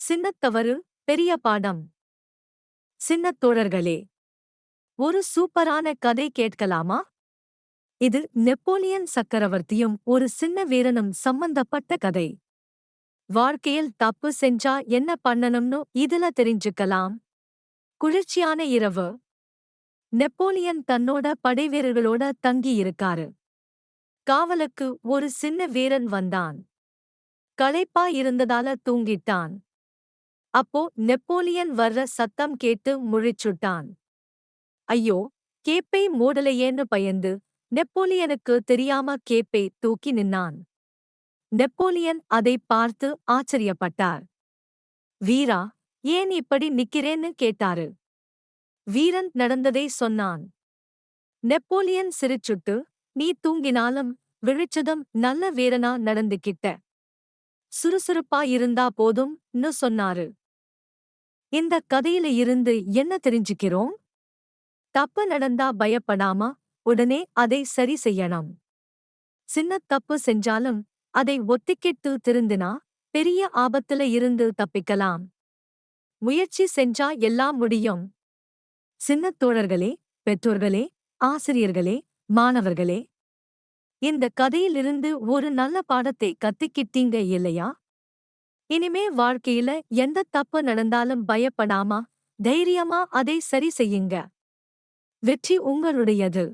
சின்னத் தவறு பெரிய பாடம். சின்னத் தோழர்களே, ஒரு சூப்பரான கதை கேட்கலாமா? இது நெப்போலியன் சக்கரவர்த்தியும் ஒரு சின்ன வீரனும் சம்பந்தப்பட்ட கதை. வாழ்க்கையில் தப்பு செஞ்சா என்ன பண்ணணும்னு இதுல தெரிஞ்சுக்கலாம். குளிர்ச்சியான இரவு. நெப்போலியன் தன்னோட படைவீரர்களோட தங்கி இருக்காரு. காவலுக்கு ஒரு சின்ன வீரன் வந்தான். களைப்பா இருந்ததால தூங்கிட்டான். அப்போ நெப்போலியன் வர்ற சத்தம் கேட்டு முழிச்சுட்டான். ஐயோ, கேப்பை மூடலையேன்னு பயந்து நெப்போலியனுக்கு தெரியாம கேப்பை தூக்கி நின்னான். நெப்போலியன் அதைப் பார்த்து ஆச்சரியப்பட்டார். வீரா, ஏன் இப்படி நிக்கிறேன்னு கேட்டாரு. வீரன் நடந்ததை சொன்னான். நெப்போலியன் சிரிச்சுட்டு, நீ தூங்கினாலும் விழிச்சதும் நல்ல வீரனா நடந்துக்கிட்ட. சுறுசுறுப்பா இருந்தா போதும்னு சொன்னாரு. இந்த கதையில இருந்து என்ன தெரிஞ்சுக்கிறோம்? தப்பு நடந்தா பயப்படாம உடனே அதை சரி செய்யணும். சின்னத் தப்பு செஞ்சாலும் அதை ஒத்திக்கிட்டு திருந்தினா பெரிய ஆபத்துல இருந்து தப்பிக்கலாம். முயற்சி செஞ்சா எல்லாம் முடியும். சின்னத் தோழர்களே, பெற்றோர்களே, ஆசிரியர்களே, மாணவர்களே, இந்த கதையிலிருந்து ஒரு நல்ல பாடத்தை கத்துக்கிட்டீங்க இல்லையா? இனிமே வாழ்க்கையில எந்த தப்பு நடந்தாலும் பயப்படாம தைரியமா அதை சரி செய்யுங்க. வெற்றி உங்களுடையது.